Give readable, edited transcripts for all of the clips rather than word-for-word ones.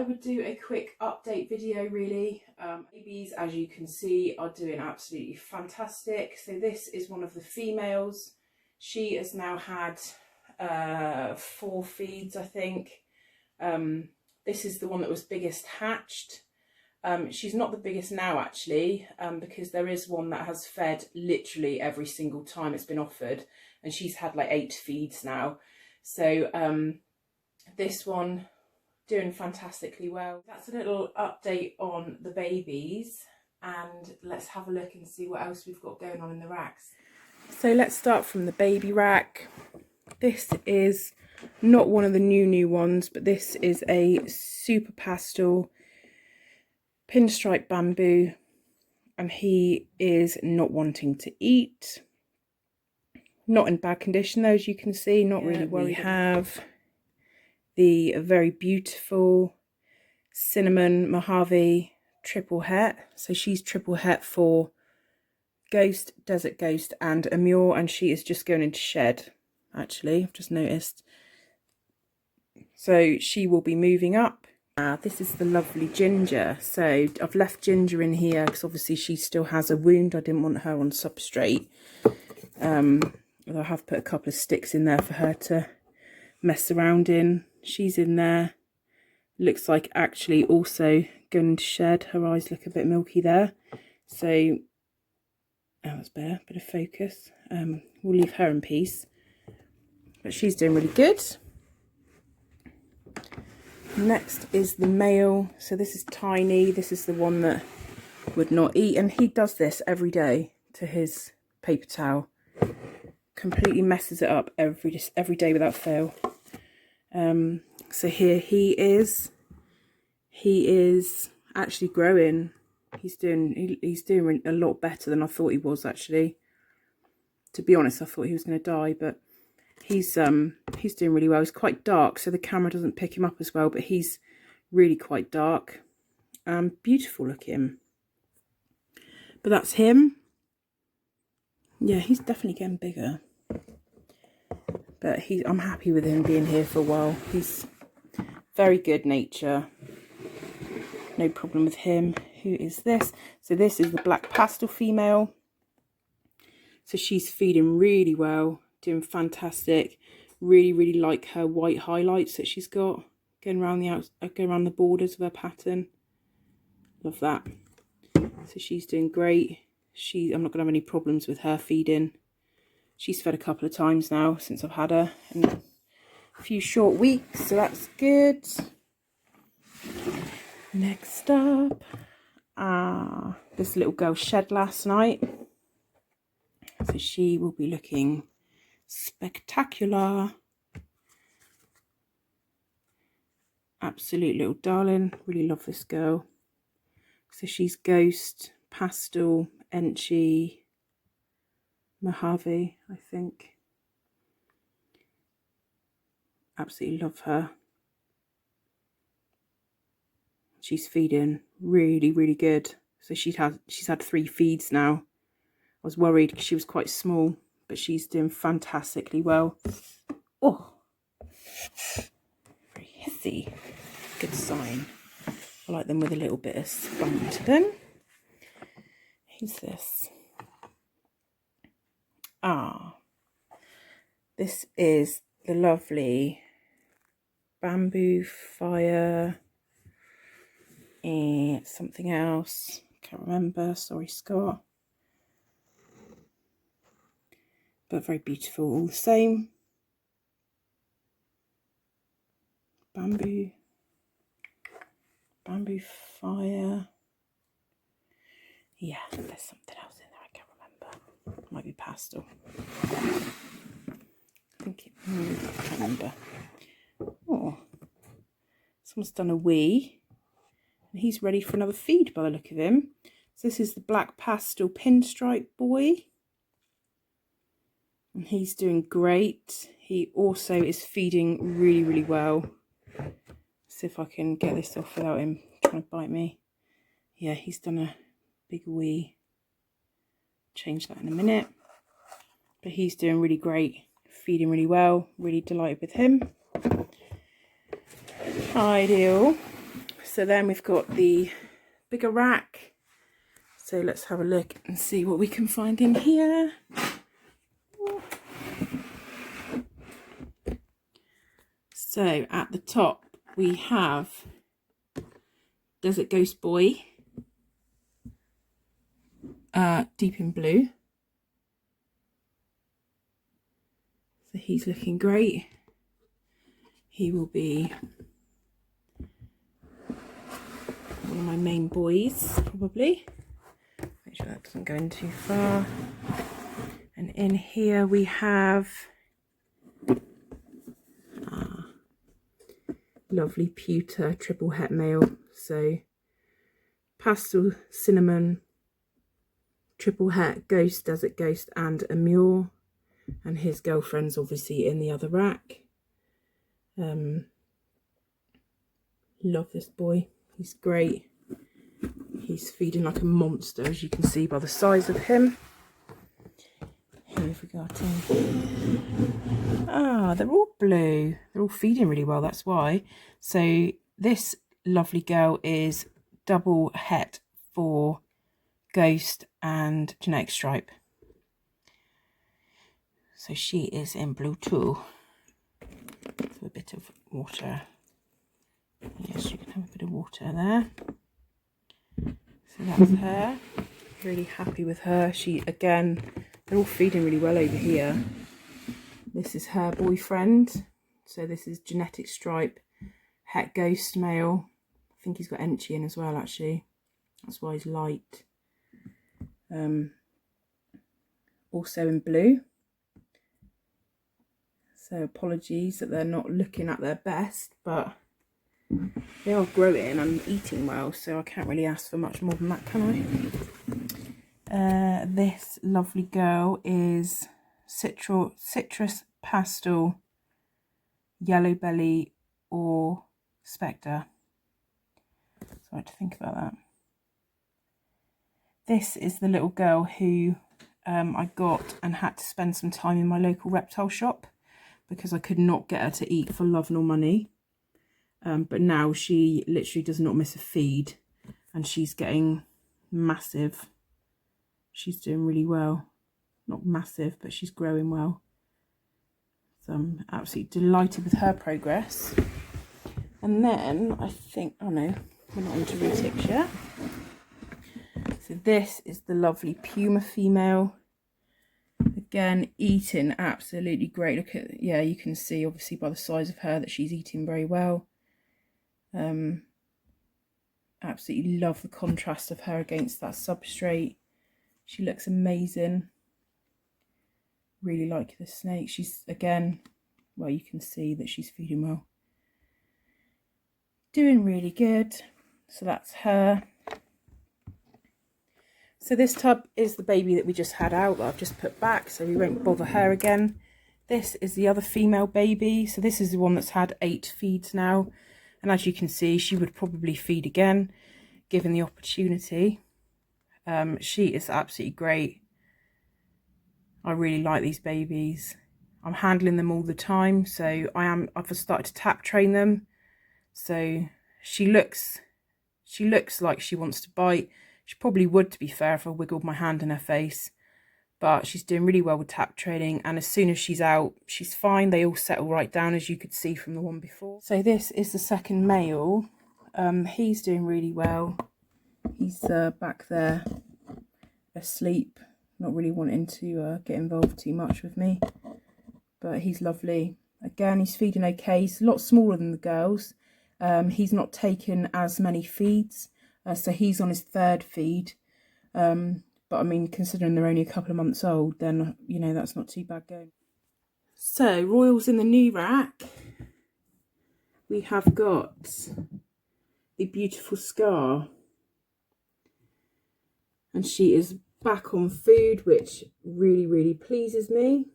I would do a quick update video really. Babies, as you can see, are doing absolutely fantastic. So this is one of the females. She has now had 4 feeds, I think. This is the one that was biggest hatched. She's not the biggest now actually, because there is one that has fed literally every single time it's been offered, and she's had like 8 feeds now. So this one doing fantastically well. That's a little update on the babies, and let's have a look and see what else we've got going on in the racks. So let's start from the baby rack. This is not one of the new ones, but this is a super pastel pinstripe bamboo, and he is not wanting to eat. Not in bad condition though, as you can see, not really worried. We have the very beautiful cinnamon Mojave triple het. So she's triple het for Ghost, Desert Ghost and Amur, and she is just going into shed actually, I've just noticed. So she will be moving up. This is the lovely Ginger. So I've left Ginger in here because obviously she still has a wound. I didn't want her on substrate. I have put a couple of sticks in there for her to mess around in. She's in there. Looks like actually also going to shed. Her eyes look a bit milky there. So, oh, that's better. Bit of focus. We'll leave her in peace. But she's doing really good. Next is the male. So this is Tiny. This is the one that would not eat, and he does this every day to his paper towel. Completely messes it up every day without fail. So here he is actually growing. He's doing a lot better than I thought he was actually. To be honest, I thought he was going to die, but he's doing really well. He's quite dark, so the camera doesn't pick him up as well, but he's really quite dark. Beautiful looking. But that's him. Yeah, he's definitely getting bigger. But I'm happy with him being here for a while. He's very good nature. No problem with him. Who is this? So this is the black pastel female. So she's feeding really well, doing fantastic. Really like her white highlights that she's got going around the borders of her pattern. Love that. So she's doing great. I'm not gonna have any problems with her feeding. She's fed a couple of times now since I've had her in a few short weeks, so that's good. Next up, this little girl shed last night. So she will be looking spectacular. Absolute little darling. Really love this girl. So she's Ghost, Pastel, Enchi, Mojave, I think. Absolutely love her. She's feeding really good. So she's had 3 feeds now. I was worried because she was quite small, but she's doing fantastically well. Oh, very hissy. Good sign. I like them with a little bit of spunk to them. Who's this? This is the lovely Bamboo Fire and something else. Can't remember. Sorry, Scott. But very beautiful all the same. Bamboo Fire. Yeah, there's something else in there. I can't remember. Might be pastel. I think it. I can't remember. Oh, someone's done a wee, and he's ready for another feed by the look of him. So this is the black pastel pinstripe boy, and he's doing great. He also is feeding really well. See if I can get this off without him trying to bite me. Yeah, he's done a big wee. Change that in a minute. But he's doing really great, feeding really well. Really delighted with him. Ideal. So then we've got the bigger rack. So let's have a look and see what we can find in here. So at the top we have Desert Ghost Boy, deep in blue. So he's looking great. He will be one of my main boys, probably. Make sure that doesn't go in too far. And in here we have lovely pewter triple het male. So pastel, cinnamon, triple het, ghost, desert ghost and a mule. And his girlfriend's obviously in the other rack. Love this boy. He's great. He's feeding like a monster, as you can see by the size of him. Who have we got in? Ah, they're all blue. They're all feeding really well, that's why. So this lovely girl is double het for Ghost and Genetic Stripe. So she is in blue too. So a bit of water. Yes, you can have a bit of water there. So that's her. Really happy with her. She, again, they're all feeding really well over here. This is her boyfriend. So this is Genetic Stripe, het ghost male. I think he's got Enchi in as well, actually. That's why he's light. Also in blue. So apologies that they're not looking at their best, but they are growing and eating well, so I can't really ask for much more than that, can I? This lovely girl is citrus pastel, yellow belly or spectre. So I had to think about that. This is the little girl who I got and had to spend some time in my local reptile shop because I could not get her to eat for love nor money. But now she literally does not miss a feed and she's getting massive. She's doing really well. Not massive, but she's growing well. So I'm absolutely delighted with her progress. And then I think, oh no, we're not onto retics yet. So this is the lovely Puma female. Again, eating absolutely great. Look at, yeah, you can see obviously by the size of her that she's eating very well. Absolutely love the contrast of her against that substrate. She looks amazing. Really like the snake. She's, again, well, you can see that she's feeding well. Doing really good. So that's her. So this tub is the baby that we just had out that I've just put back, so we won't bother her again. This is the other female baby. So this is the one that's had 8 feeds now. And as you can see, she would probably feed again, given the opportunity. She is absolutely great. I really like these babies. I'm handling them all the time, so I've started to tap train them. So she looks like she wants to bite. She probably would, to be fair, if I wiggled my hand in her face. But she's doing really well with tap training, and as soon as she's out, she's fine. They all settle right down, as you could see from the one before. So this is the second male. He's doing really well. He's back there asleep, not really wanting to get involved too much with me. But he's lovely. Again, he's feeding okay. He's a lot smaller than the girls. He's not taken as many feeds. So he's on his 3rd feed. But I mean, considering they're only a couple of months old, then, you know, that's not too bad going. So, Royals in the new rack. We have got the beautiful Scar. And she is back on food, which really, really pleases me.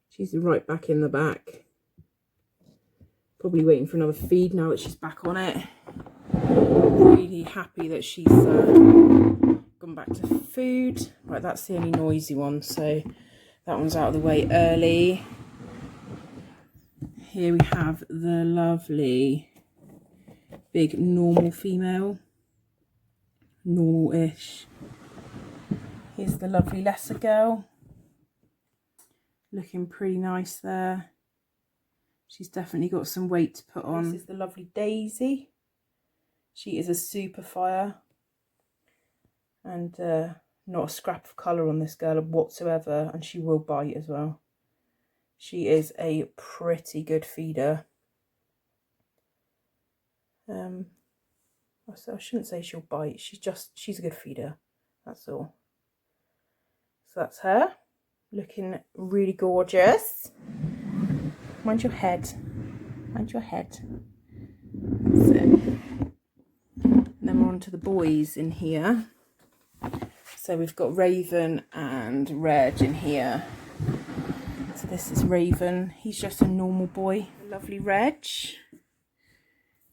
She's right back in the back. Probably waiting for another feed now that she's back on it. Really happy that she's gone back to food. Right, that's the only noisy one, so that one's out of the way early. Here we have the lovely big normal female, normal-ish. Here's the lovely lesser girl, looking pretty nice there. She's definitely got some weight to put on. This is the lovely Daisy. She is a super fire, and not a scrap of colour on this girl whatsoever, and she will bite as well. She is a pretty good feeder. So I shouldn't say she'll bite, she's a good feeder, that's all. So that's her, looking really gorgeous. Mind your head, mind your head. So, then we're on to the boys in here. So we've got Raven and Reg in here. So this is Raven, he's just a normal boy. The lovely Reg,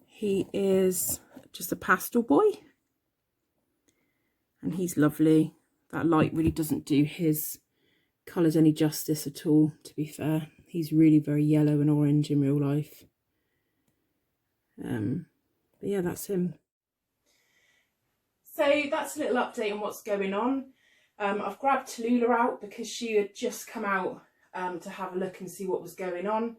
he is just a pastel boy, and he's lovely. That light really doesn't do his colours any justice at all, to be fair. He's really very yellow and orange in real life. But yeah, that's him. So that's a little update on what's going on. I've grabbed Tallulah out because she had just come out to have a look and see what was going on.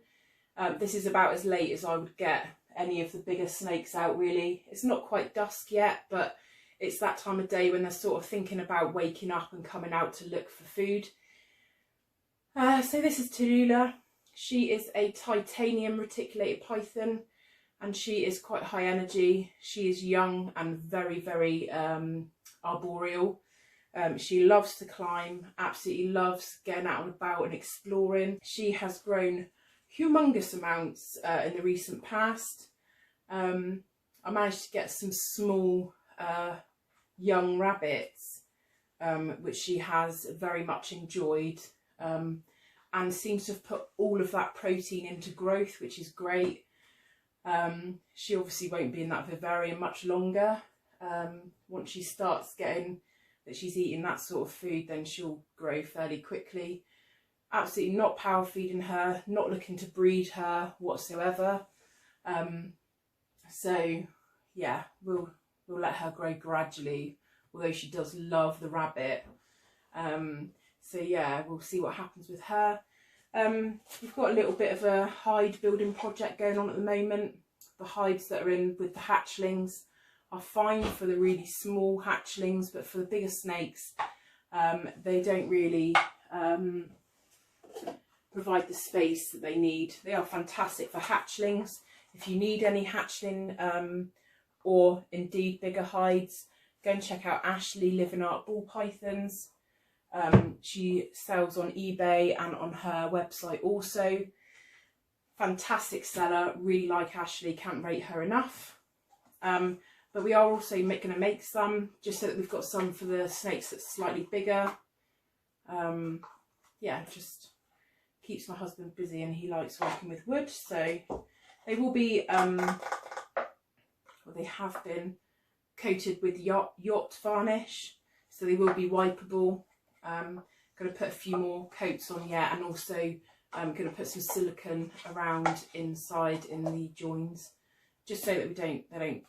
This is about as late as I would get any of the bigger snakes out, really. It's not quite dusk yet, but it's that time of day when they're sort of thinking about waking up and coming out to look for food. So this is Tallulah. She is a titanium reticulated python, and she is quite high energy. She is young and very, very arboreal. She loves to climb, absolutely loves getting out and about and exploring. She has grown humongous amounts in the recent past. I managed to get some small young rabbits, which she has very much enjoyed, and seems to have put all of that protein into growth, which is great. She obviously won't be in that vivarium much longer. Once she starts getting that she's eating that sort of food, then she'll grow fairly quickly. Absolutely not power feeding her, not looking to breed her whatsoever. So yeah, we'll let her grow gradually, although she does love the rabbit. So yeah, we'll see what happens with her. We've got a little bit of a hide building project going on at the moment. The hides that are in with the hatchlings are fine for the really small hatchlings, but for the bigger snakes, they don't really provide the space that they need. They are fantastic for hatchlings. If you need any hatchling or indeed bigger hides, go and check out Ashley Living Art Ball Pythons. She sells on eBay and on her website also. Fantastic seller, really like Ashley, can't rate her enough. But we are also going to make some, just so that we've got some for the snakes that's slightly bigger. Yeah, just keeps my husband busy, and he likes working with wood. So they will be, well, they have been coated with yacht varnish, so they will be wipeable. Going to put a few more coats on yet, and also I'm going to put some silicone around inside in the joins, just so that the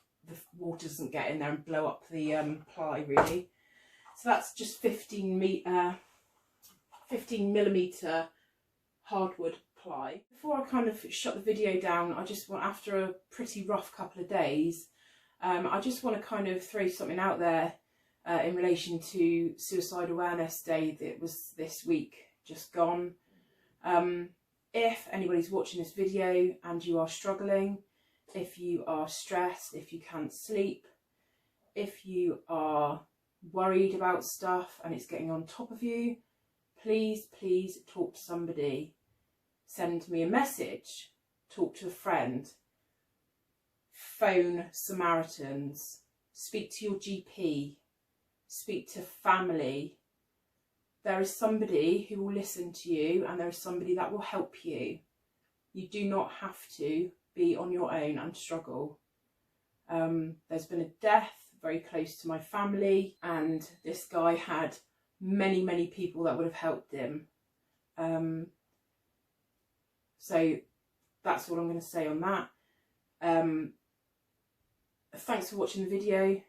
water doesn't get in there and blow up the ply really. So that's just 15mm hardwood ply. Before I kind of shut the video down, I just want, after a pretty rough couple of days, I just want to kind of throw something out there in relation to Suicide Awareness Day that was this week just gone. If anybody's watching this video and you are struggling, if you are stressed, if you can't sleep, if you are worried about stuff and it's getting on top of you, please talk to somebody. Send me a message, talk to a friend, phone Samaritans, speak to your GP, speak to family. There is somebody who will listen to you, and there is somebody that will help you. You do not have to be on your own and struggle. There's been a death very close to my family, and this guy had many people that would have helped him. So that's all I'm going to say on that. thanks for watching the video.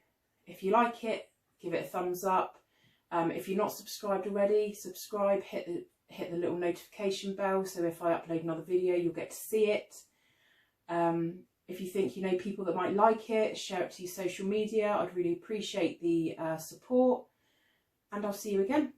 If you like it, give it a thumbs up. If you're not subscribed already, subscribe, hit the little notification bell, so if I upload another video you'll get to see it. If you think you know people that might like it, share it to your social media. I'd really appreciate the support, and I'll see you again.